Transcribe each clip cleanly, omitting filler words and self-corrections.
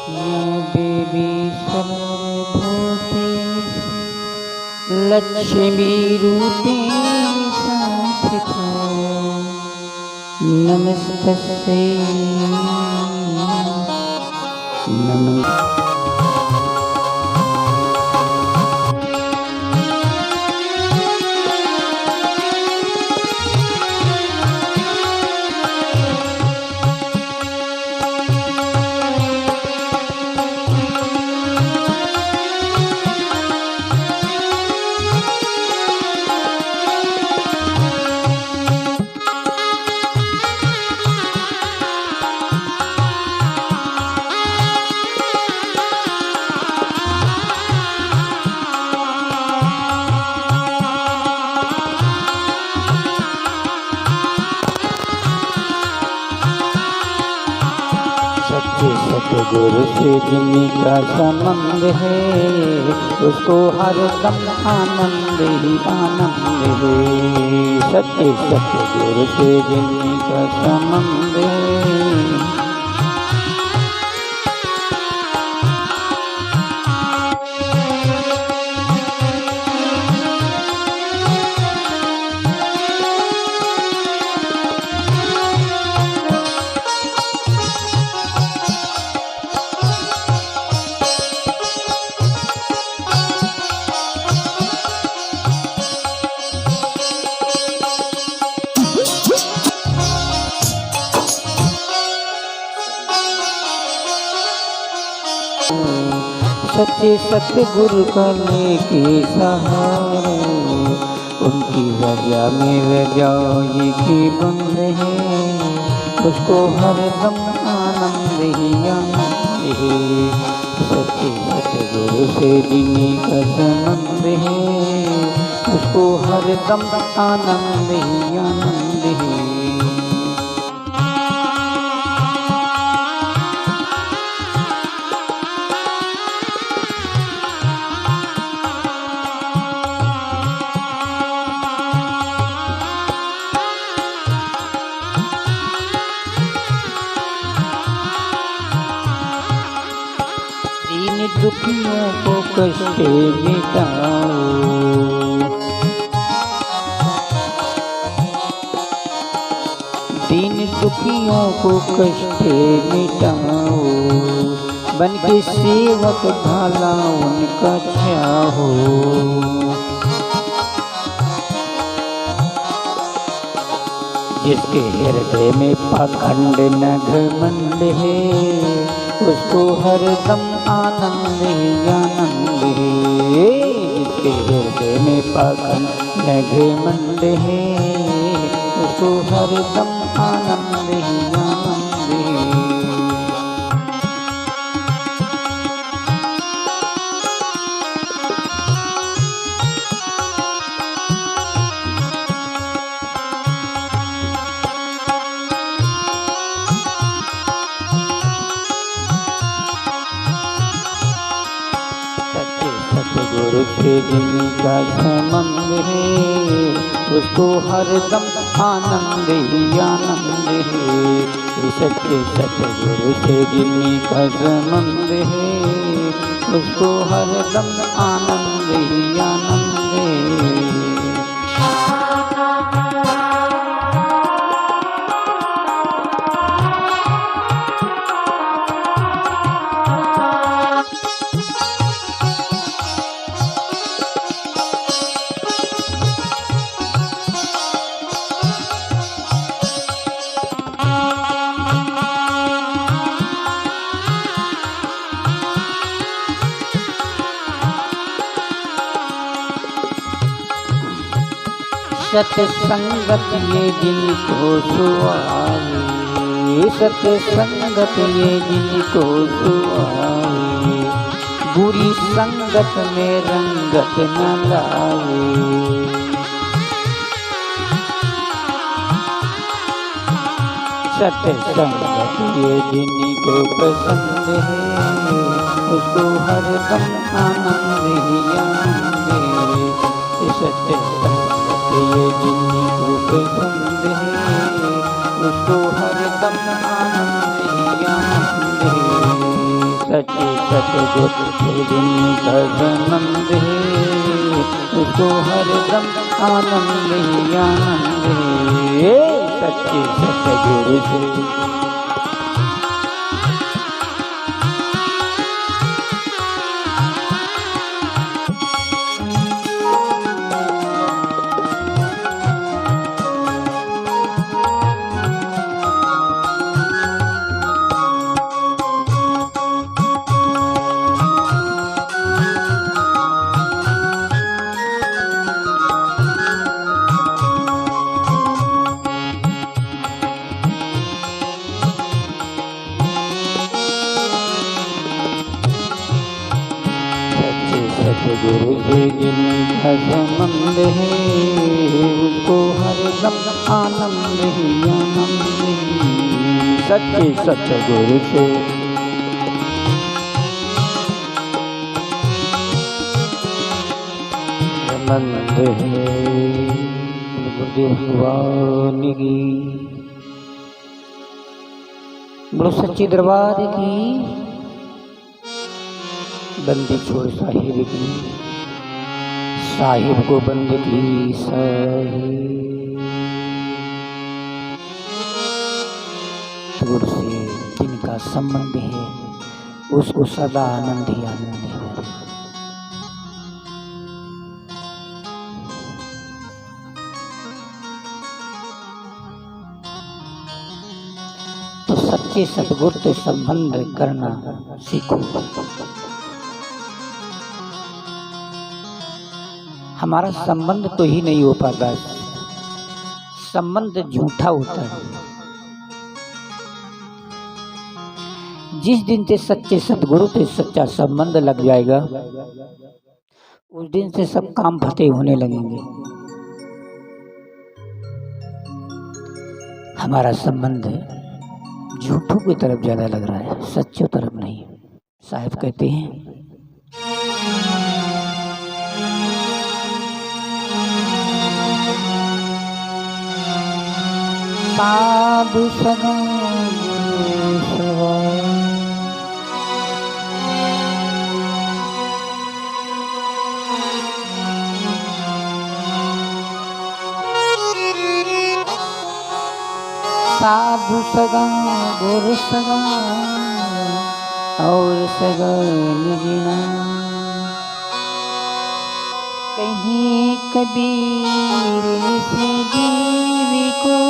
या देवी सर्वभूतेषु लक्ष्मीरूपेण संस्थिता नमस्तस्यै नमः। सतगुरु से जिनका संबंध है उसको हरदम आनंद ही आनंद है। सतगुरु से जिनका संबंध है सच्चे सतगुरु बने के सहारे उनकी रजा में रजाई की बंद है उसको हरदम आनंद ही आनंद है। सच्चे सतगुरु से जिनका संबंध है उसको हरदम आनंद ही आनंद है। दुखियों को कष्ट मिटाओ दीन दुखियों को कष्ट मिटाओ बन के सेवक भाला उनका चाहो। जिसके हृदय में पाखंड न घमंड है उसको हरदम आनंद ही आनंद है। जिसके हृदय में पाखंड न घमंड है उसको हरदम आनंद ही आनंद है। सतगुरु से जिनका संबंध है उसको हरदम आनंद ही आनंद है। सच्चे सतगुरु से जिनका संबंध है उसको हरदम आनंद ही आनंद है। सत्संगत ये जिनको सुहाए सत्संगत ये जिनको सुहाए बुरी संगत में रंगत न लाए। सत्संगत ये जिनको पसंद है उसको हरदम आनंद ही आनंद है। सत्संगत ये जिनको पसंद है उसको हरदम आनंद ही आनंद है। सतगुरु से जिनका संबंध है उसको हरदम आनंद ही आनंद है। सच्चे सतगुरु से सतगुरु से जिनका संबंध है उसको हरदम आनंद ही आनंद है। सच्चे सतगुरु से संबंध है। गुरुदेव भगवान की बोलो सच्चे दरबार की बंदी छोड़ साहिब की साहिब को बंद की साहिब। गुरु से जिनका संबंध है उसको सदा आनंद ही आनंद है। तो सच्चे सतगुरु से संबंध करना सीखो। हमारा संबंध तो ही नहीं हो पाता, संबंध झूठा होता है। जिस दिन से सच्चे सतगुरु से सच्चा संबंध लग जाएगा उस दिन से सब काम फतेह होने लगेंगे। हमारा संबंध झूठों की तरफ ज्यादा लग रहा है, सच्चों तरफ नहीं। साहिब कहते हैं साधु सगा साधु सगा गुरु सगा और सगा निजना। कहीं कबीर से जीवी को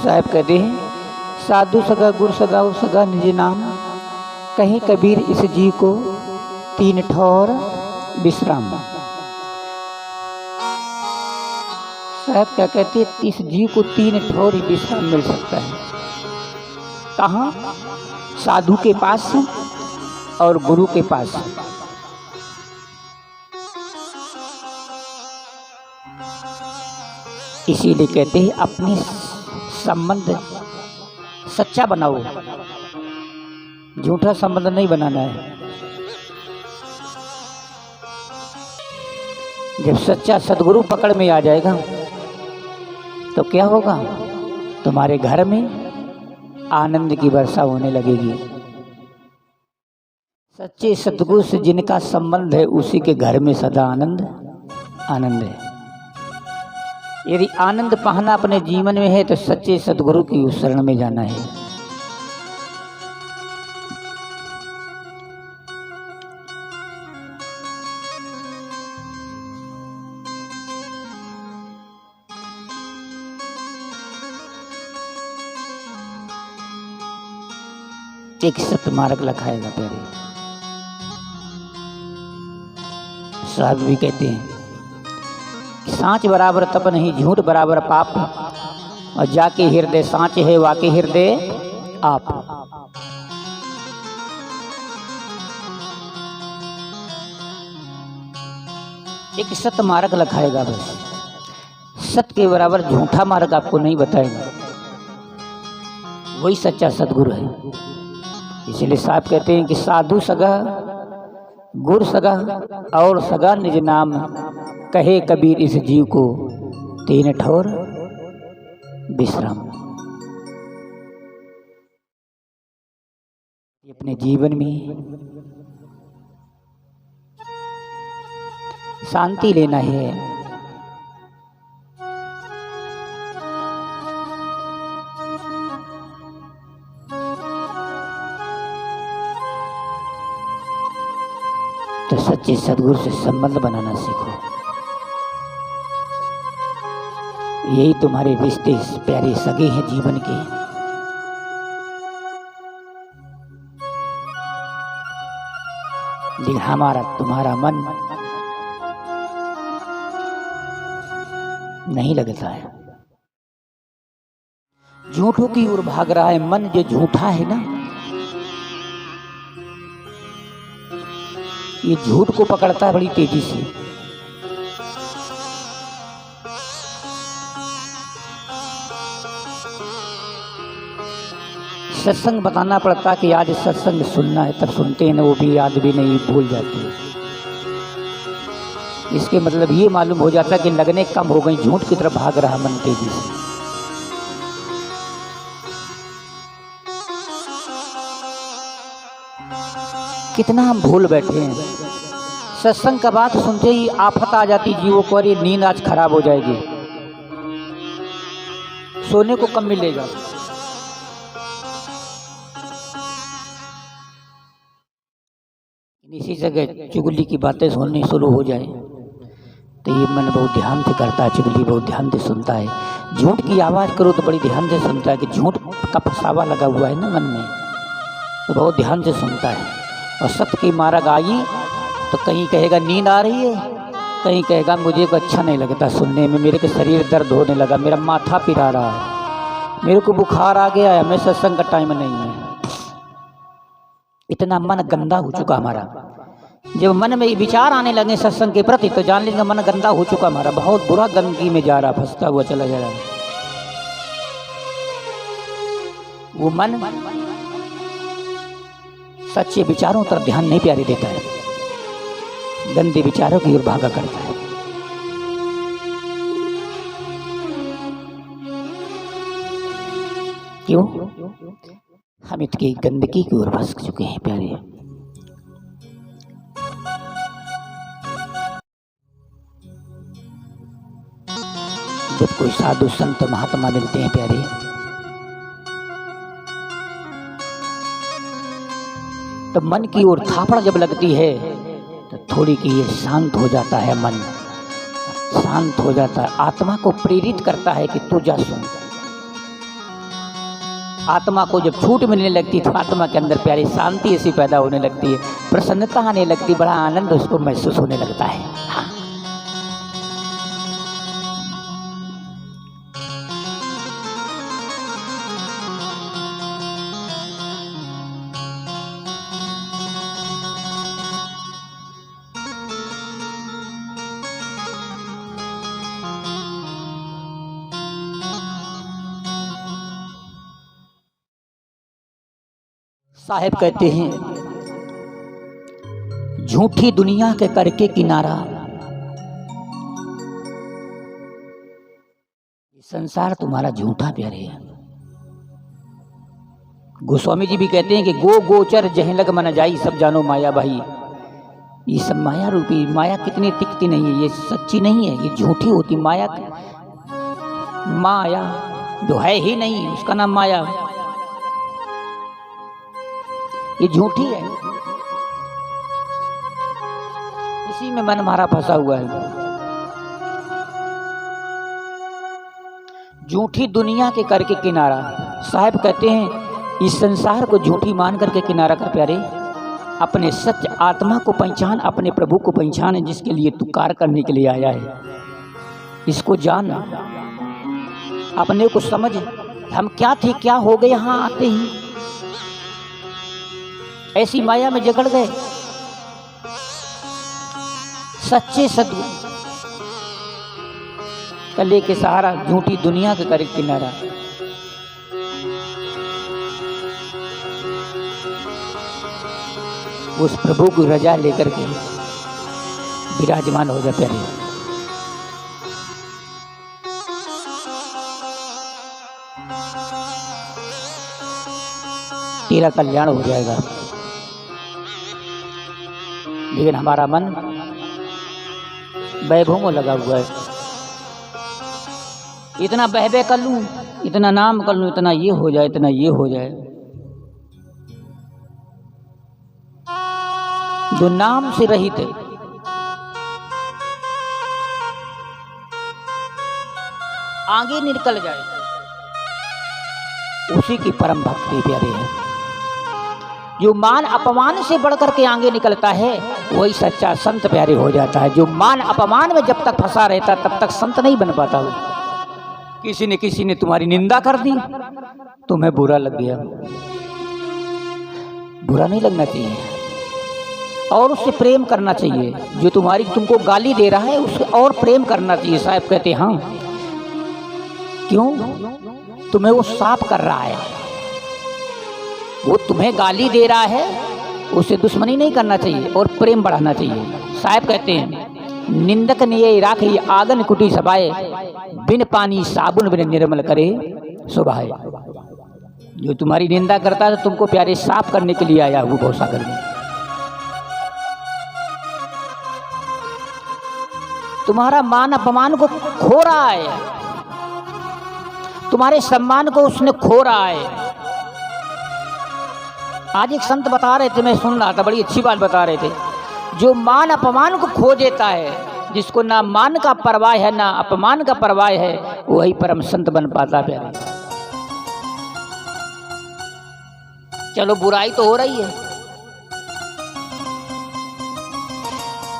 साहब कहते हैं साधु सगा गुरु सगा और सगा निज नाम। कहीं कबीर इस जीव को तीन ठौर विश्राम। साहब क्या कहते हैं इस जीव को तीन ठौर ही विश्राम मिल सकता है। कहाँ? साधु के पास और गुरु के पास। इसीलिए कहते हैं अपने संबंध सच्चा बनाओ, झूठा संबंध नहीं बनाना है। जब सच्चा सद्गुरु पकड़ में आ जाएगा तो क्या होगा? तुम्हारे घर में आनंद की वर्षा होने लगेगी। सच्चे सद्गुरु से जिनका संबंध है उसी के घर में सदा आनंद आनंद है। यदि आनंद पाना अपने जीवन में है तो सच्चे सद्गुरु की उस शरण में जाना है। एक सतमार्ग लखाएगा प्यारे। साहब भी कहते हैं सांच बराबर तप नहीं, झूठ बराबर पाप, और जाके हृदय सांच है वाके हृदय आप। एक सत मार्ग लखाएगा बस, सत्य के बराबर झूठा मार्ग आपको नहीं बताएगा। वही सच्चा सद्गुरु है। इसलिए साहब कहते हैं कि साधु सगा गुर सगा और सगा निज नाम, कहे कबीर इस जीव को तीन ठौर विश्राम। अपने जीवन में शांति लेना है, तो सच्चे सदगुरु से संबंध बनाना सीखो। यही तुम्हारे रिश्ते प्यारे सगे हैं जीवन के। लेकिन हमारा तुम्हारा मन नहीं लगता है, झूठों की ओर भाग रहा है। मन जो झूठा है ना, ये झूठ को पकड़ता है बड़ी तेजी से। सत्संग बताना पड़ता कि आज सत्संग सुनना है, तब सुनते हैं ना, वो भी याद भी नहीं, भूल जाते हैं। इसके मतलब ये मालूम हो जाता कि लगने कम हो गई, झूठ की तरफ भाग रहा मन तेजी से। कितना हम भूल बैठे हैं। सत्संग का बात सुनते ही आफत आ जाती जीवों को, अरे नींद आज खराब हो जाएगी, सोने को कम मिलेगा। इसी जगह चुगली की बातें सुननी शुरू हो जाए तो ये मन बहुत ध्यान से करता है, चुगली बहुत ध्यान से सुनता है। झूठ की आवाज़ करो तो बड़ी ध्यान से सुनता है कि झूठ का फसावा लगा हुआ है ना मन में, तो बहुत ध्यान से सुनता है। और सत्य की मार्ग आई तो कहीं कहेगा नींद आ रही है, कहीं कहेगा मुझे को अच्छा नहीं लगता सुनने में, मेरे के शरीर दर्द होने लगा, मेरा माथा पिरा रहा है, मेरे को बुखार आ गया है, मैं सत्संग का टाइम नहीं है। इतना मन गंदा हो चुका हमारा। जब मन में विचार आने लगे सत्संग के प्रति तो जान लेंगे मन गंदा हो चुका हमारा, बहुत बुरा गंदगी में जा रहा, फंसता हुआ चला जा रहा। वो मन सच्चे विचारों पर ध्यान नहीं प्यारे देता है, गंदे विचारों की ओर भागा करता है। क्यों? हम इतनी गंदगी की ओर भटक चुके हैं प्यारे। जब कोई साधु संत महात्मा मिलते हैं प्यारे, तो मन की ओर थापड़ जब लगती है तो थोड़ी की ये शांत हो जाता है, मन शांत हो जाता है। आत्मा को प्रेरित करता है कि तू जा सुन। आत्मा को जब छूट मिलने लगती तो आत्मा के अंदर प्यारी शांति ऐसी पैदा होने लगती है, प्रसन्नता आने लगती, बड़ा आनंद उसको महसूस होने लगता है। हाँ। साहेब कहते हैं झूठी दुनिया के करके किनारा, संसार तुम्हारा झूठा प्यारे है। गोस्वामी जी भी कहते हैं कि गो गोचर जह लग मन जाई, सब जानो माया भाई। ये सब माया रूपी, माया कितनी टिकती नहीं है, ये सच्ची नहीं है, ये झूठी होती। माया माया जो है ही नहीं, उसका नाम माया, ये झूठी है। इसी में मन हमारा फंसा हुआ है। झूठी दुनिया के करके किनारा। साहब कहते हैं इस संसार को झूठी मान करके किनारा कर प्यारे, अपने सत्य आत्मा को पहचान, अपने प्रभु को पहचान, जिसके लिए तू कार्य करने के लिए आया है। इसको जान, अपने को समझ, हम क्या थे क्या हो गए यहाँ आते ही, ऐसी माया में जकड़ गए। सच्चे सदगुरु कले के सहारा झूठी दुनिया के करे किनारा। उस प्रभु की रजा लेकर के विराजमान हो जा प्यारे। तेरा कल्याण हो जाएगा। लेकिन हमारा मन वैभव में लगा हुआ है, इतना बहबे कर लूं, इतना नाम कर लूं, इतना ये हो जाए, इतना ये हो जाए। जो नाम से रहित है, आगे निकल जाए, उसी की परम भक्ति प्यारे है। जो मान अपमान से बढ़कर के आगे निकलता है वही सच्चा संत प्यारे हो जाता है। जो मान अपमान में जब तक फंसा रहता तब तक संत नहीं बन पाता। वो किसी ने तुम्हारी निंदा कर दी, तुम्हें बुरा लग गया, बुरा नहीं लगना चाहिए और उससे प्रेम करना चाहिए। जो तुमको गाली दे रहा है उससे और प्रेम करना चाहिए। साहब कहते हाँ, क्यों? तुम्हें वो साफ कर रहा है, वो तुम्हें गाली दे रहा है, उससे दुश्मनी नहीं करना चाहिए और प्रेम बढ़ाना चाहिए। साहब कहते हैं निंदक निये राखी आगन कुटी सबाए, बिन पानी साबुन बिन निर्मल करे सुभाए। जो तुम्हारी निंदा करता है तुमको प्यारे साफ करने के लिए आया हुआ भवसागर में। तुम्हारा मान अपमान को खो रहा है, तुम्हारे सम्मान को उसने खो रहा है। आज एक संत बता रहे थे, मैं सुन रहा था, बड़ी अच्छी बात बता रहे थे। जो मान अपमान को खो देता है, जिसको ना मान का परवाह है ना अपमान का परवाह है, वही परम संत बन पाता प्यारे। चलो बुराई तो हो रही है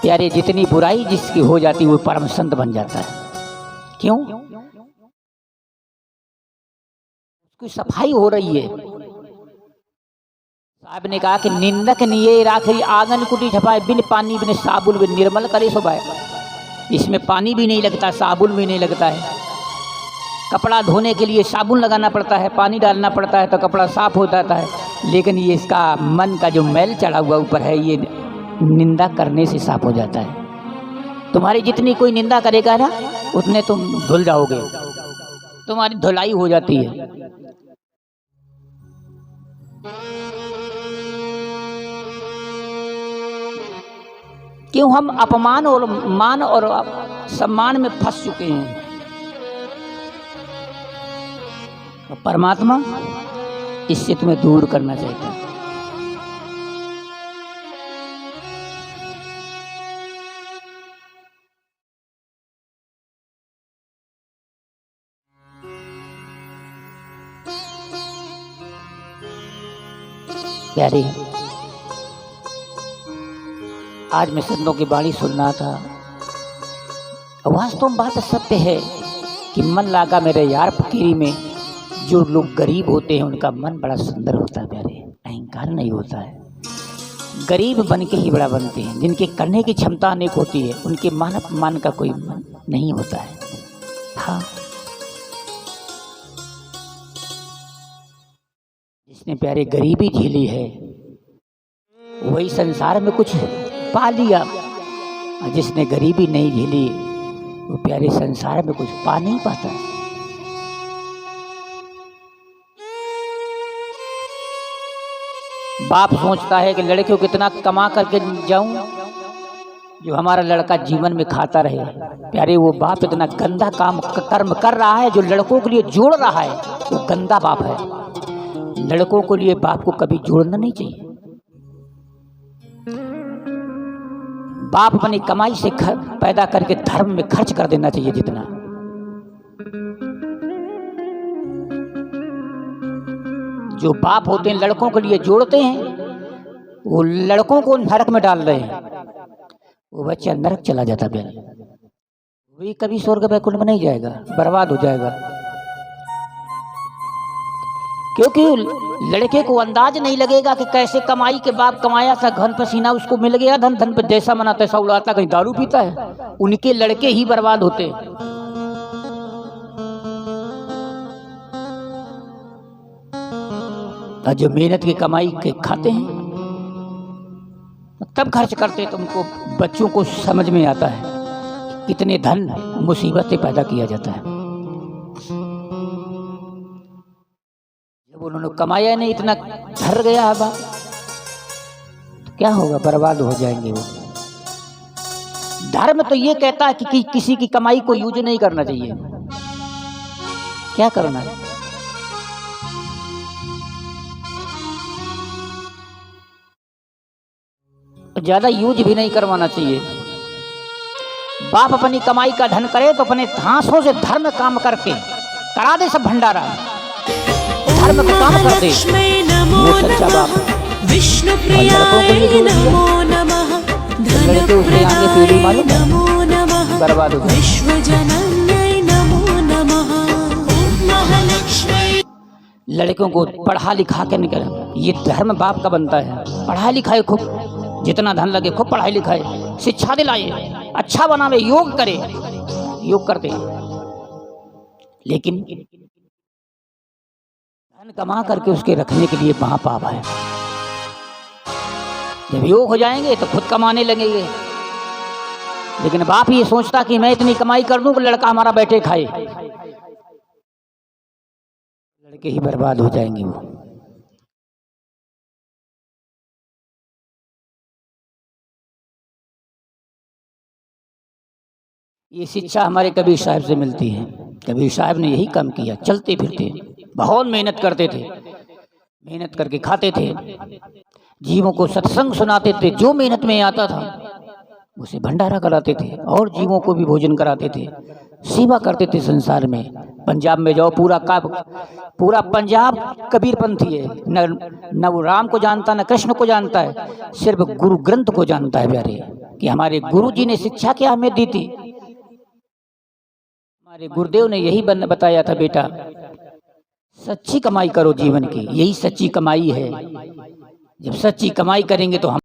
प्यारे, जितनी बुराई जिसकी हो जाती है वो परम संत बन जाता है। क्यों? उसकी सफाई हो रही है। साहब ने कहा कि निंदक निये राखी आंगन कुटी छपाए, बिन पानी बिन साबुन बिन निर्मल करे सुभाए। इसमें पानी भी नहीं लगता, साबुन भी नहीं लगता है। कपड़ा धोने के लिए साबुन लगाना पड़ता है, पानी डालना पड़ता है तो कपड़ा साफ हो जाता है। लेकिन ये इसका मन का जो मैल चढ़ा हुआ ऊपर है, ये निंदा करने से साफ हो जाता है। तुम्हारी जितनी कोई निंदा करेगा ना, उतने तुम धुल जाओगे, तुम्हारी धुलाई हो जाती है। क्यों? हम अपमान और मान और सम्मान में फंस चुके हैं। परमात्मा इससे तुम्हें दूर करना चाहता है। प्यारे, आज मैं संतों की वाणी सुन रहा था। वास्तव में बात सत्य है कि मन लागा मेरे यार फकीरी में। जो लोग गरीब होते हैं उनका मन बड़ा सुंदर होता है प्यारे, अहंकार नहीं होता है। गरीब बन के ही बड़ा बनते हैं। जिनके करने की क्षमता अनेक होती है, उनके मान अपमान का कोई मन नहीं होता है। हाँ, जिसने प्यारे गरीबी झेली है वही संसार में कुछ पा लिया। जिसने गरीबी नहीं झेली वो प्यारे संसार में कुछ पा नहीं पाता। बाप सोचता है कि लड़के को कितना कमा करके जाऊं जो हमारा लड़का जीवन में खाता रहे। प्यारे, वो बाप इतना गंदा कर्म कर रहा है जो लड़कों के लिए जोड़ रहा है, वो गंदा बाप है। लड़कों के लिए बाप को कभी जोड़ना नहीं चाहिए। बाप अपनी कमाई से पैदा करके धर्म में खर्च कर देना चाहिए जितना। जो बाप होते हैं लड़कों के लिए जोड़ते हैं, वो लड़कों को नरक में डाल रहे हैं। वो बच्चा नरक चला जाता है, वही कभी स्वर्ग वैकुंठ में नहीं जाएगा, बर्बाद हो जाएगा। क्योंकि लड़के को अंदाज नहीं लगेगा कि कैसे कमाई के बाप कमाया था, घन पसीना उसको मिल गया, धन धन पे जैसा मना तैसा उड़ाता, कहीं दारू पीता है। उनके लड़के ही बर्बाद होते। और जो मेहनत की कमाई के खाते हैं तब खर्च करते तो उनको बच्चों को समझ में आता है कितने धन मुसीबतें पैदा किया जाता है। जब उन्होंने कमाया नहीं, इतना घर गया है बाप, तो क्या होगा, बर्बाद हो जाएंगे वो। धर्म तो ये कहता है कि किसी की कमाई को यूज नहीं करना चाहिए। क्या करना है, ज्यादा यूज भी नहीं करवाना चाहिए। बाप अपनी कमाई का धन करे तो अपने हाथों से धर्म काम करके करा दे सब भंडारा, धर्म का काम कर दे, वो सच्चा बाप। विष्णु प्रियाय नमो नमः, लड़के उसके आगे पीढ़ी मालूम है बर्बाद हो जाए। विश्वजनन्यै नमो नमः, महालक्ष्मी। लड़कों को पढ़ा लिखा के निकल, ये धर्म बाप का बनता है। पढ़ाई लिखाए खूब, जितना धन लगे खूब पढ़ाई लिखाए, शिक्षा दिलाए, अच्छा बनावे, योग करे, योग करते। लेकिन धन कमा करके उसके रखने के लिए महापाप है। जब योग हो जाएंगे तो खुद कमाने लगेंगे। लेकिन बाप ये सोचता कि मैं इतनी कमाई कर दूं कि लड़का हमारा बैठे खाए, लड़के ही बर्बाद हो जाएंगे वो। ये शिक्षा हमारे कबीर साहब से मिलती है। कबीर साहब ने यही काम किया, चलते फिरते बहुत मेहनत करते थे, मेहनत करके खाते थे, जीवों को सत्संग सुनाते थे, जो मेहनत में आता था उसे भंडारा कराते थे और जीवों को भी भोजन कराते थे, सेवा करते थे संसार में। पंजाब में जाओ, पूरा पंजाब कबीरपंथी है, न वो राम को जानता न कृष्ण को जानता है, सिर्फ गुरु ग्रंथ को जानता है प्यारे, कि हमारे गुरु जी ने शिक्षा क्या हमें दी थी। हमारे गुरुदेव ने यही बताया था, बेटा सच्ची कमाई करो जीवन की, यही सच्ची कमाई है। जब सच्ची कमाई करेंगे तो हम